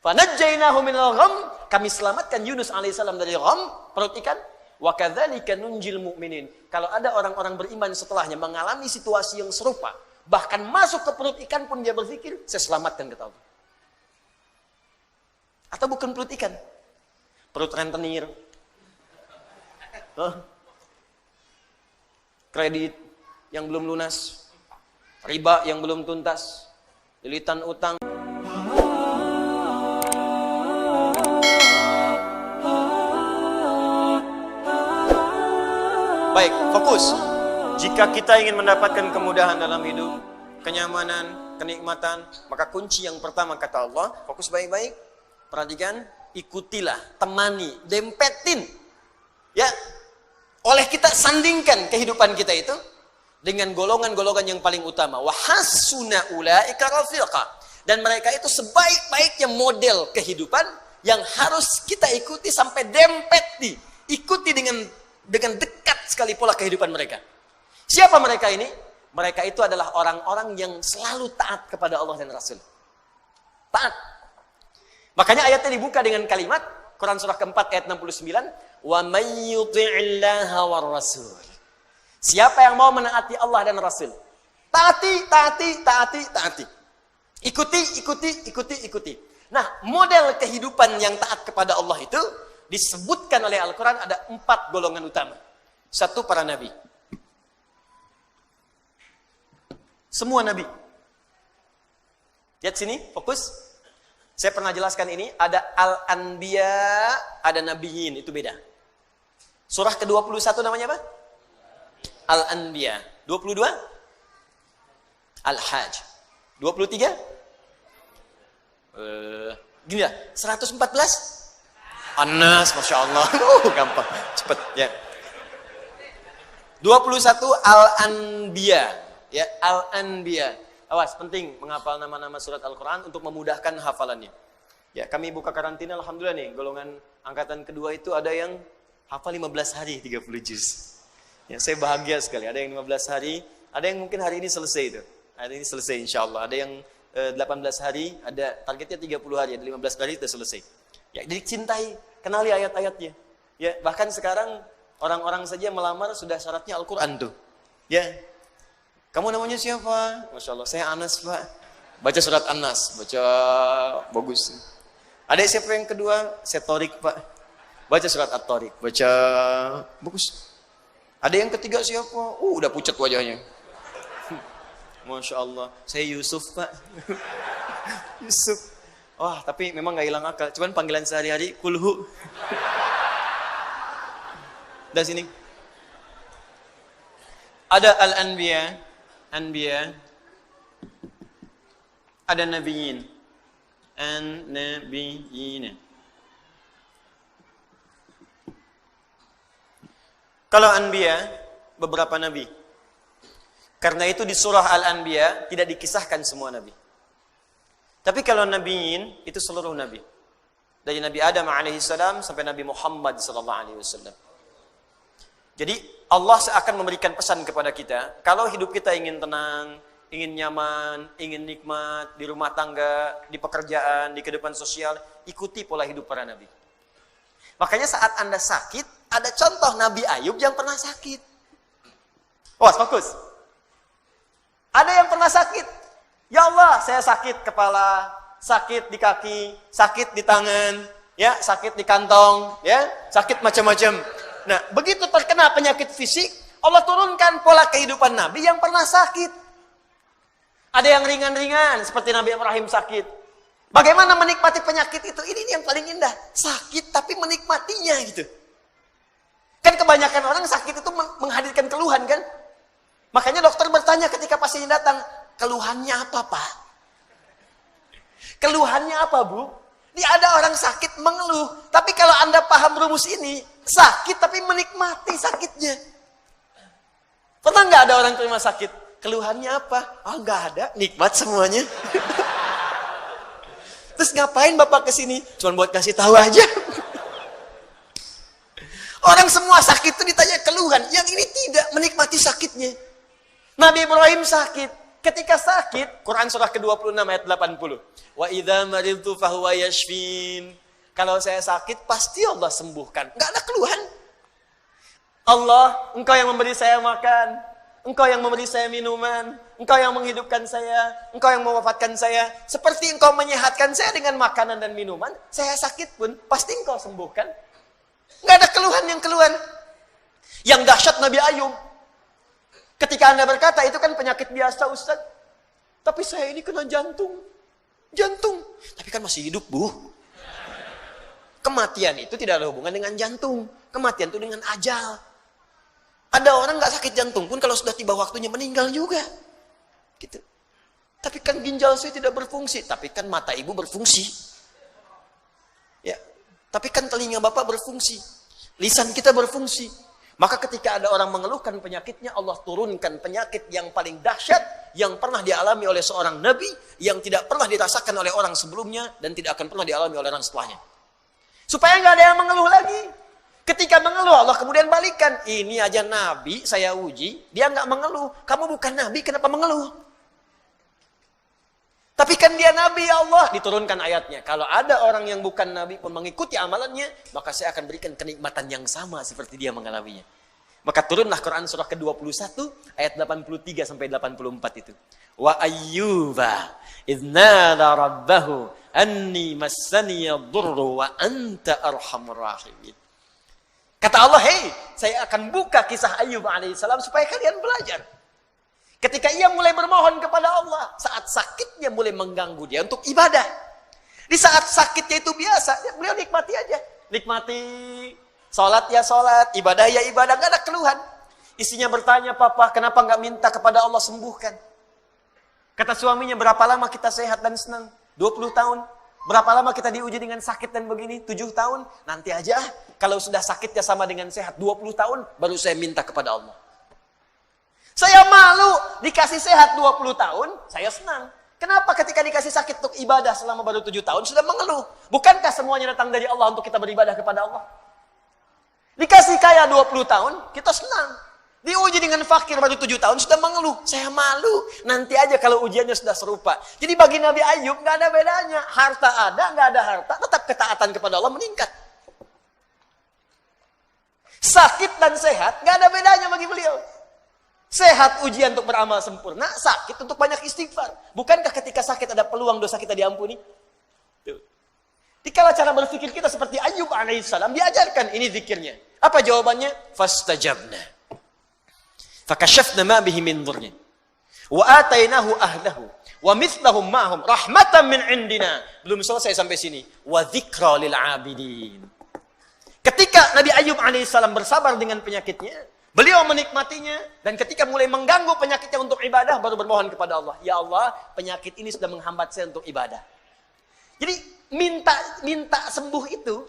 Fanajjainahu minal gham, kami selamatkan Yunus alaihissalam dari gham, perut ikan. Wa kadzalika nunjil mu'minin. Kalau ada orang-orang beriman setelahnya mengalami situasi yang serupa, bahkan masuk ke perut ikan pun dia berpikir, saya selamatkan kata Allah. Atau bukan perut ikan, perut rentenir, kredit yang belum lunas, riba yang belum tuntas, lilitan utang. Baik, fokus. Jika kita ingin mendapatkan kemudahan dalam hidup, kenyamanan, kenikmatan, maka kunci yang pertama kata Allah, fokus baik-baik, perhatikan, ikutilah, temani, dempetin. Ya, oleh kita sandingkan kehidupan kita itu dengan golongan-golongan yang paling utama. Wa hasuna ulaika rafiqa. Dan mereka itu sebaik-baiknya model kehidupan yang harus kita ikuti sampai dempet ikuti dengan dekat sekali pola kehidupan mereka. Siapa mereka ini? Mereka itu adalah orang-orang yang selalu taat kepada Allah dan Rasul. Taat. Makanya ayatnya dibuka dengan kalimat Quran surah keempat ayat 69, wa may yuti'illaha war rasul. Siapa yang mau menaati Allah dan Rasul? Taati. Ikuti. Nah, model kehidupan yang taat kepada Allah itu disebutkan oleh Al-Quran ada 4 golongan utama. 1, para nabi. Semua nabi. Lihat sini, fokus. Saya pernah jelaskan ini, ada Al-Anbiya, ada Nabiyin, itu beda. Surah ke-21 namanya apa? Al-Anbiya. 22? Al-Hajj. 23? Gini lah, 114? Anas, Masya Allah. Gampang, cepet ya. 21 Al-Anbiya. Ya, Al-Anbiya. Awas, penting menghafal nama-nama surat Al-Quran untuk memudahkan hafalannya. Ya, kami buka karantina, alhamdulillah nih, golongan angkatan kedua itu ada yang hafal 15 hari 30 juz. Ya, saya bahagia sekali. Ada yang 15 hari, ada yang mungkin hari ini selesai itu. Hari ini selesai insya Allah. Ada yang 18 hari, ada targetnya 30 hari, ada 15 hari sudah selesai. Ya, jadi cintai, kenali ayat-ayatnya. Ya, bahkan sekarang orang-orang saja melamar sudah syaratnya Al-Quran tuh. Ya, kamu namanya siapa? Masya Allah, saya Anas Pak. Baca surat Anas, baca bagus. Ada siapa yang kedua? Saya Torik Pak. Baca surat At-Torik, baca bagus. Ada yang ketiga siapa? Udah pucat wajahnya. Masya Allah, saya Yusuf Pak. Yusuf. Wah, tapi memang gak hilang akal. Cuman panggilan sehari-hari, kulhu. Dari sini. Ada Al-Anbiya. Anbiya. Ada Nabiyin. An-Nabiyin. Kalau Anbiya, beberapa Nabi. Karena itu di surah Al-Anbiya tidak dikisahkan semua Nabi. Tapi kalau Nabiyin, itu seluruh Nabi. Dari Nabi Adam alaihissalam sampai Nabi Muhammad sallallahu alaihi wasallam. Jadi Allah akan memberikan pesan kepada kita, kalau hidup kita ingin tenang, ingin nyaman, ingin nikmat, di rumah tangga, di pekerjaan, di kehidupan sosial, ikuti pola hidup para Nabi. Makanya saat Anda sakit, ada contoh Nabi Ayub yang pernah sakit. Oh, fokus. Ada yang pernah sakit. Ya Allah, saya sakit kepala, sakit di kaki, sakit di tangan, ya, sakit di kantong, ya, sakit macam-macam. Nah, begitu terkena penyakit fisik, Allah turunkan pola kehidupan Nabi yang pernah sakit. Ada yang ringan-ringan, seperti Nabi Ibrahim sakit. Bagaimana menikmati penyakit itu? Ini yang paling indah. Sakit tapi menikmatinya gitu. Kan kebanyakan orang sakit itu menghadirkan keluhan kan? Makanya dokter bertanya ketika pasiennya datang, keluhannya apa Pak? Keluhannya apa Bu? Ini ada orang sakit mengeluh. Tapi kalau Anda paham rumus ini, sakit tapi menikmati sakitnya. Pernah nggak ada orang terima sakit? Keluhannya apa? Oh nggak ada, nikmat semuanya. Terus ngapain Bapak kesini? Cuma buat kasih tahu aja. Orang semua sakit itu ditanya keluhan, yang ini tidak menikmati sakitnya. Nabi Ibrahim sakit, Ketika sakit, Quran surah ke-26 ayat 80. Wa idza maridtu fahuwa yashfin. Kalau saya sakit, pasti Allah sembuhkan. Enggak ada keluhan. Allah, Engkau yang memberi saya makan, Engkau yang memberi saya minuman, Engkau yang menghidupkan saya, Engkau yang mewafatkan saya. Seperti Engkau menyehatkan saya dengan makanan dan minuman, saya sakit pun pasti Engkau sembuhkan. Enggak ada keluhan yang keluhan. Yang dahsyat Nabi Ayub. Ketika Anda berkata, itu kan penyakit biasa Ustaz. Tapi saya ini kena jantung. Jantung. Tapi kan masih hidup, Bu. Kematian itu tidak ada hubungan dengan jantung. Kematian itu dengan ajal. Ada orang nggak sakit jantung pun kalau sudah tiba waktunya meninggal juga. Gitu. Tapi kan ginjal saya tidak berfungsi. Tapi kan mata ibu berfungsi. Ya. Tapi kan telinga bapak berfungsi. Lisan kita berfungsi. Maka ketika ada orang mengeluhkan penyakitnya, Allah turunkan penyakit yang paling dahsyat yang pernah dialami oleh seorang nabi, yang tidak pernah dirasakan oleh orang sebelumnya dan tidak akan pernah dialami oleh orang setelahnya. Supaya nggak ada yang mengeluh lagi. Ketika mengeluh, Allah kemudian balikan. Ini aja nabi saya uji, dia nggak mengeluh. Kamu bukan nabi, kenapa mengeluh? Tapi kan dia nabi, ya Allah. Diturunkan ayatnya. Kalau ada orang yang bukan nabi pun mengikuti amalannya, maka saya akan berikan kenikmatan yang sama seperti dia mengalaminya. Maka turunlah Quran surah ke-21 ayat 83 sampai 84 itu. Wa ayyuba idznada rabbahu anni massani yadurru wa anta arhamur rahimin. Kata Allah, hei, saya akan buka kisah Ayub alaihissalam supaya kalian belajar. Ketika ia mulai bermohon kepada Allah, saat sakitnya mulai mengganggu dia untuk ibadah. Di saat sakitnya itu biasa, beliau nikmati aja. Nikmati, sholat ya sholat, ibadah ya ibadah, gak ada keluhan. Istrinya bertanya, Papa, kenapa gak minta kepada Allah sembuhkan? Kata suaminya, berapa lama kita sehat dan senang? 20 tahun. Berapa lama kita diuji dengan sakit dan begini? 7 tahun. Nanti aja, kalau sudah sakitnya sama dengan sehat 20 tahun, baru saya minta kepada Allah. Saya malu, dikasih sehat 20 tahun, saya senang. Kenapa ketika dikasih sakit untuk ibadah selama baru 7 tahun, sudah mengeluh? Bukankah semuanya datang dari Allah untuk kita beribadah kepada Allah? Dikasih kaya 20 tahun, kita senang. Diuji dengan fakir baru 7 tahun, sudah mengeluh. Saya malu. Nanti aja kalau ujiannya sudah serupa. Jadi bagi Nabi Ayub, nggak ada bedanya. Harta ada, nggak ada harta, tetap ketaatan kepada Allah meningkat. Sakit dan sehat, nggak ada bedanya bagi beliau. Sehat ujian untuk beramal sempurna, sakit untuk banyak istighfar. Bukankah ketika sakit ada peluang dosa kita diampuni? Tuh. Dikala cara berpikir kita seperti Ayub alaihissalam, diajarkan ini zikirnya. Apa jawabannya? Fastajabna. Fakashafna ma bihi min dhurrin wa atainahu ahlahu wa mithlahum ma'hum rahmatan min indina. Belum selesai sampai sini. Wa dzikra lil 'abidin. Ketika Nabi Ayub alaihissalam bersabar dengan penyakitnya, beliau menikmatinya, dan ketika mulai mengganggu penyakitnya untuk ibadah, baru bermohon kepada Allah, ya Allah, penyakit ini sudah menghambat saya untuk ibadah. Jadi minta sembuh itu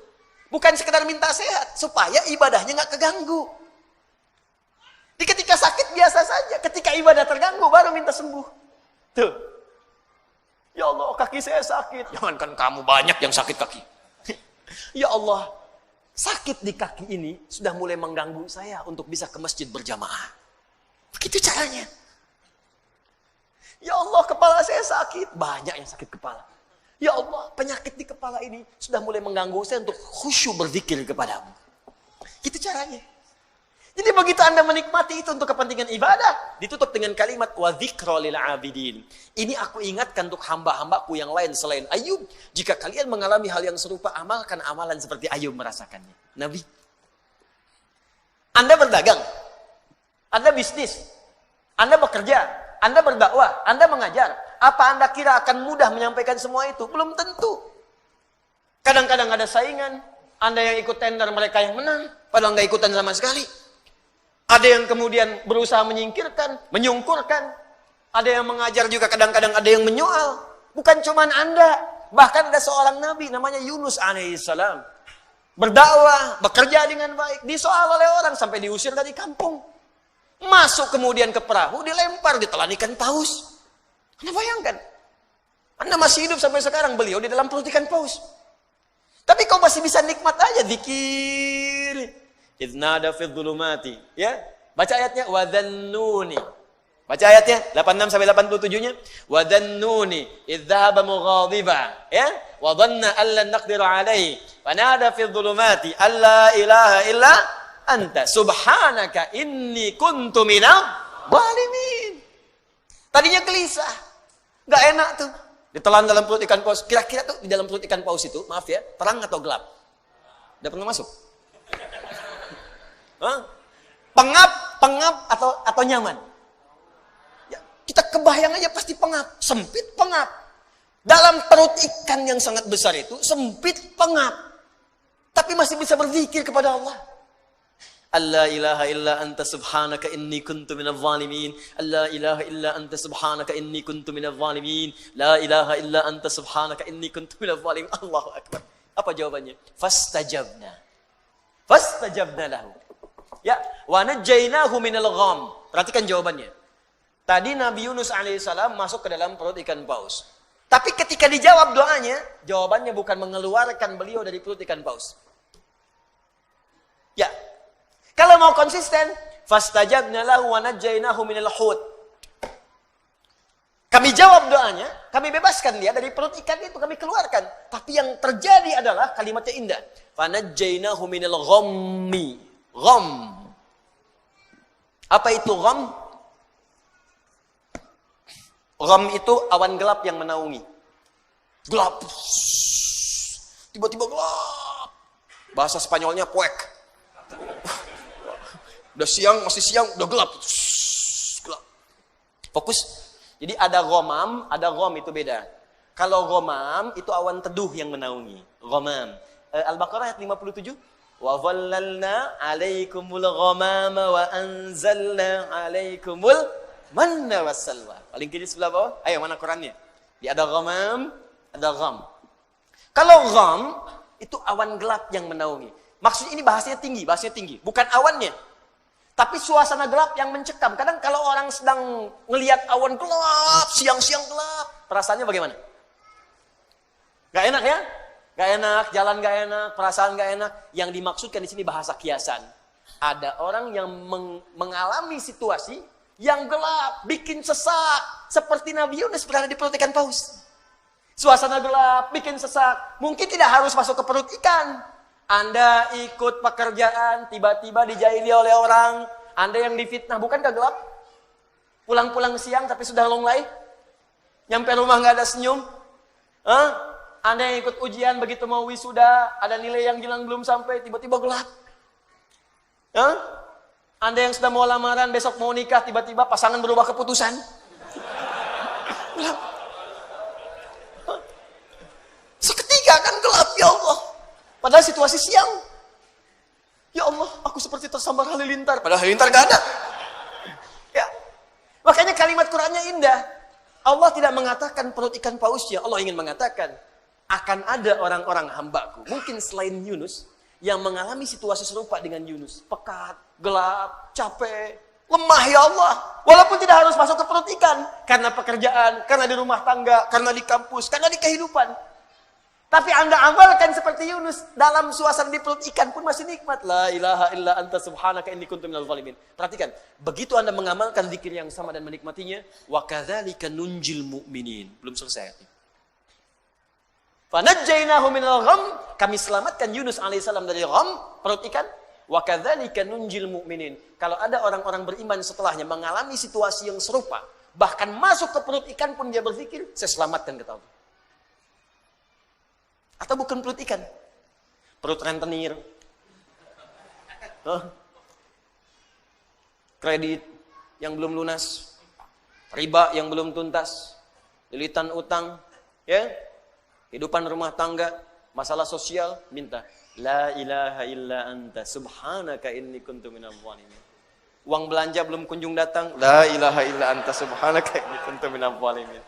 bukan sekedar minta sehat, supaya ibadahnya nggak keganggu. Jadi ketika sakit biasa saja, ketika ibadah terganggu baru minta sembuh. Tuh. Ya Allah, kaki saya sakit. Jangankan kamu, banyak yang sakit kaki. Ya Allah, sakit di kaki ini sudah mulai mengganggu saya untuk bisa ke masjid berjamaah. Begitu caranya. Ya Allah, kepala saya sakit. Banyak yang sakit kepala. Ya Allah, penyakit di kepala ini sudah mulai mengganggu saya untuk khusyuk berzikir kepadamu. Itu caranya. Jadi begitu Anda menikmati itu untuk kepentingan ibadah, ditutup dengan kalimat wa dzikra lil 'abidin. Ini aku ingatkan untuk hamba-hambaku yang lain selain Ayub. Jika kalian mengalami hal yang serupa, amalkan amalan seperti Ayub merasakannya. Nabi. Anda berdagang, Anda bisnis, Anda bekerja, Anda berdakwah, Anda mengajar. Apa Anda kira akan mudah menyampaikan semua itu? Belum tentu. Kadang-kadang ada saingan, Anda yang ikut tender, mereka yang menang, padahal nggak ikutan sama sekali. Ada yang kemudian berusaha menyingkirkan, menyungkurkan. Ada yang mengajar juga, kadang-kadang ada yang menyoal. Bukan cuma Anda, bahkan ada seorang nabi namanya Yunus alaihissalam. Berdakwah, bekerja dengan baik, disoal oleh orang sampai diusir dari kampung. Masuk kemudian ke perahu, dilempar, ditelan ikan paus. Anda bayangkan, Anda masih hidup sampai sekarang, beliau di dalam perut ikan paus. Tapi kau masih bisa nikmat aja, zikir. Idznada fi dhulumati, ya. Baca ayatnya wa dhannuni. Baca ayatnya 86 sampai 87-nya. Wa dhannuni idh dhahaba mughadiba, ya? Wa dhanna an lan naqdiru alaihi fanada fi dhulumati alla ilaha illa anta subhanaka inni kuntu minal zalimin. Tadinya gelisah, nggak enak tuh. Ditelan dalam perut ikan paus. Kira-kira tuh di dalam perut ikan paus itu, maaf ya, terang atau gelap? Udah pernah masuk? Hah? Pengap atau nyaman? Ya, kita kebayang aja pasti pengap, sempit pengap. Dalam perut ikan yang sangat besar itu sempit pengap, tapi masih bisa berzikir kepada Allah. Allah ilaha illa anta subhanaka inni kuntu minadh zalimin. Allah ilaha illa anta subhanaka inni kuntu minadh zalimin. La ilaha illa anta subhanaka inni kuntu minadh zalimin. Allahu akbar. Apa jawabannya? Fastajabna lahu. Ya, wa najjaynahu minal gham. Perhatikan jawabannya. Tadi Nabi Yunus alaihissalam masuk ke dalam perut ikan paus. Tapi ketika dijawab doanya, jawabannya bukan mengeluarkan beliau dari perut ikan paus. Ya. Kalau mau konsisten, fastajabna lahu wa najjaynahu minal hut. Kami jawab doanya, kami bebaskan dia dari perut ikan itu, kami keluarkan. Tapi yang terjadi adalah kalimatnya indah. Fanajjaynahu minal ghammi. Gham. Apa itu gham? Gham itu awan gelap yang menaungi. Gelap. Tiba-tiba gelap. Bahasa Spanyolnya puek. Udah siang, masih siang, udah gelap. Gelap. Fokus. Jadi ada ghamam, ada gham itu beda. Kalau ghamam itu awan teduh yang menaungi. Ghamam. Al-Baqarah ayat 57. Wa dhallalna 'alaikumul ghamama wa anzalna 'alaikumul manna wassalwa. Paling kiri sebelah bawah. Ayo mana Qurannya? Di ada ghamam, ada gham. Kalau gham itu awan gelap yang menaungi. Maksudnya ini bahasanya tinggi, bukan awannya. Tapi suasana gelap yang mencekam. Kadang kalau orang sedang ngelihat awan gelap, siang-siang gelap, perasaannya bagaimana? Gak enak ya? Gak enak, jalan gak enak, perasaan gak enak. Yang dimaksudkan di sini bahasa kiasan. Ada orang yang mengalami situasi yang gelap, bikin sesak. Seperti Nabi Yunus berada di perut ikan paus. Suasana gelap, bikin sesak. Mungkin tidak harus masuk ke perut ikan. Anda ikut pekerjaan, tiba-tiba dijahili oleh orang. Anda yang difitnah, bukankah gelap? Pulang-pulang siang tapi sudah longlai. Nyampe rumah nggak ada senyum. Anda yang ikut ujian, begitu mau wisuda, ada nilai yang hilang belum sampai, tiba-tiba gelap. Anda yang sudah mau lamaran, besok mau nikah, tiba-tiba pasangan berubah keputusan. Gelap. Seketika kan gelap, ya Allah. Padahal situasi siang. Ya Allah, aku seperti tersambar halilintar. Padahal halilintar gak ada. Ya. Makanya kalimat Qur'annya indah. Allah tidak mengatakan perut ikan pausnya. Allah ingin mengatakan, akan ada orang-orang hambaku, mungkin selain Yunus, yang mengalami situasi serupa dengan Yunus. Pekat, gelap, capek, lemah ya Allah. Walaupun tidak harus masuk ke perut ikan. Karena pekerjaan, karena di rumah tangga, karena di kampus, karena di kehidupan. Tapi Anda amalkan seperti Yunus, dalam suasana di perut ikan pun masih nikmat. La ilaha illa anta subhanaka inni kuntu minadh zalimin. Perhatikan, begitu Anda mengamalkan zikir yang sama dan menikmatinya, wa kadzalika nunjil mu'minin. Belum selesai. Fa najjaynahu minal gham, kami selamatkan Yunus alaihissalam dari gham, perut ikan. Wa kadzalika nunjil mu'minin. Kalau ada orang-orang beriman setelahnya mengalami situasi yang serupa, bahkan masuk ke perut ikan pun dia berzikir, saya selamatkan kata Allah. Atau bukan perut ikan, perut rentenir, kredit yang belum lunas, riba yang belum tuntas, lilitan utang, ya, kehidupan rumah tangga, masalah sosial, minta la ilaha illa anta subhanaka inni kuntu minadh zalimin. Uang belanja belum kunjung datang, la ilaha illa anta subhanaka inni kuntu minadh zalimin.